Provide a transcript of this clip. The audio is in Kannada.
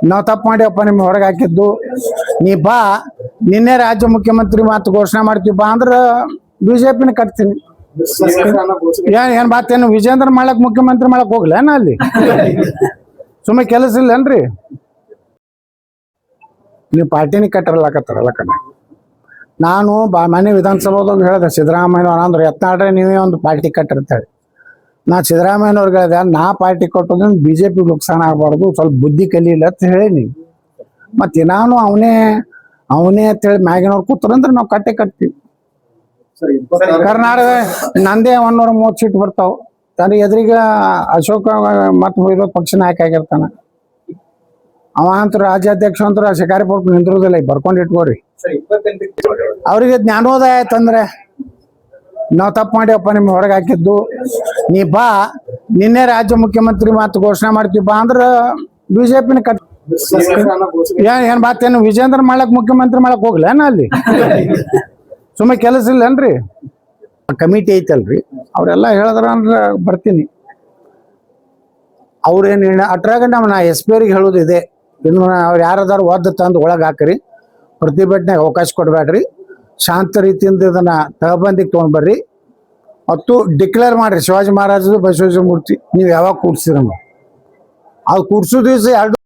ನಾವು ತಪ್ಪು ಮಾಡಿವಪ್ಪ ನಿಮ್ಮ ಹೊರಗೆ ಹಾಕಿದ್ದು ನೀ ಬಾ ನಿನ್ನೆ ರಾಜ್ಯ ಮುಖ್ಯಮಂತ್ರಿ ಮಾತು ಘೋಷಣೆ ಮಾಡ್ತೀವಿ ಬಾ ಅಂದ್ರ ಬಿಜೆಪಿನ ಕಟ್ತೀನಿ ಏನ್ ಮಾತೇನು ವಿಜೇಂದ್ರ ಮಾಡಕ್ ಮುಖ್ಯಮಂತ್ರಿ ಮಾಡಕ್ ಹೋಗ್ಲೇನ ಅಲ್ಲಿ ಸುಮ್ಮನೆ ಕೆಲಸ ಇಲ್ಲೇನ್ರಿ ನೀವು ಪಾರ್ಟಿನ ಕಟ್ಟರಲ್ಲಕತ್ತಾರಲ್ಲ ಕಣ್ಣ ನಾನು ಮನೆ ವಿಧಾನಸಭಾದಾಗ ಹೇಳಿದೆ ಸಿದ್ದರಾಮಯ್ಯನವ್ರು ಅಂದ್ರೆ ಯತ್ನಾಳ್ರೆ ನೀವೇ ಒಂದು ಪಾರ್ಟಿ ಕಟ್ಟಿರ್ತೇವೆ ನಾ ಸಿದ್ದರಾಮಯ್ಯನವ್ರಿಗೆ ಹೇಳಿದೆ ನಾ ಪಾರ್ಟಿ ಕೊಟ್ಟೋದ್ರಿಂದ ಬಿಜೆಪಿ ನುಕ್ಸಾನ ಆಗಬಾರ್ದು ಸ್ವಲ್ಪ ಬುದ್ಧಿ ಕಲಿಯಿಲ್ಲ ಅಂತ ಹೇಳೀನಿ ಮತ್ತೆ ನಾನು ಅವನೇ ಅಂತೇಳಿ ಮ್ಯಾಗಿನವ್ರು ಕೂತಾರಂದ್ರೆ ನಾವು ಕಟ್ತೀವಿ ಕರ್ನಾಟಕ ನಂದೇ 130 ಸೀಟ್ ಬರ್ತಾವ ತನ್ನ ಎದುರಿಗೆ ಅಶೋಕ ಮತ್ ವಿರೋಧ ಪಕ್ಷ ನಾಯಕ ಆಗಿರ್ತಾನ ಅವ ಅಂತೂ ರಾಜ್ಯಾಧ್ಯಕ್ಷ ಅಂತೂ ಶಿಕಾರಿಪುರ ನಿಂತಿರೋದಿಲ್ಲ ಬರ್ಕೊಂಡು ಇಟ್ಕೋರಿ ಅವ್ರಿಗೆ ಜ್ಞಾನೋದಯ ಆಯ್ತಂದ್ರೆ ನಾವು ತಪ್ಪು ಮಾಡಿವಪ್ಪ ನಿಮ್ಮ ಹೊರಗೆ ಹಾಕಿದ್ದು ನೀ ಬಾ ನಿನ್ನೆ ರಾಜ್ಯ ಮುಖ್ಯಮಂತ್ರಿ ಮಾತು ಘೋಷಣೆ ಮಾಡ್ತೀವಿ ಬಾ ಅಂದ್ರ ಬಿಜೆಪಿನ ಏನ್ ಮಾತೇನು ವಿಜೇಂದ್ರ ಮಾಡಕ್ ಮುಖ್ಯಮಂತ್ರಿ ಮಾಡಕ್ ಹೋಗ್ಲೇನ ಅಲ್ಲಿ ಸುಮ್ಮನೆ ಕೆಲಸ ಇಲ್ಲೇನ್ರಿ ಕಮಿಟಿ ಐತಲ್ರಿ ಅವ್ರೆಲ್ಲ ಹೇಳಿದ್ರ ಅಂದ್ರೆ ಬರ್ತೀನಿ ಅವ್ರೇನು ಅಟ್ರಾಗ ನಾ ಎಸ್ ಪಿ ಅವ್ರಿಗೆ ಹೇಳೋದು ಇದೆ ಇನ್ನು ಅವ್ರು ಯಾರದಾರು ಒದ್ದು ತಂದು ಒಳಗೆ ಹಾಕ್ರಿ ಪ್ರತಿಭಟನೆಗೆ ಅವಕಾಶ ಕೊಡಬೇಡ್ರಿ ಶಾಂತ ರೀತಿಯಿಂದ ಇದನ್ನ ತಹಬಂದಿಗೆ ತೊಗೊಂಡ್ಬರ್ರಿ ಮತ್ತು ಡಿಕ್ಲೇರ್ ಮಾಡ್ರಿ ಶಿವಾಜಿ ಮಹಾರಾಜದು ಬಸವೇಶ್ವರ ಮೂರ್ತಿ ನೀವು ಯಾವಾಗ ಕೂಡ್ಸಿರಮ್ಮ ಅದು ಕೂಡ್ಸೋ ದಿವಸ 2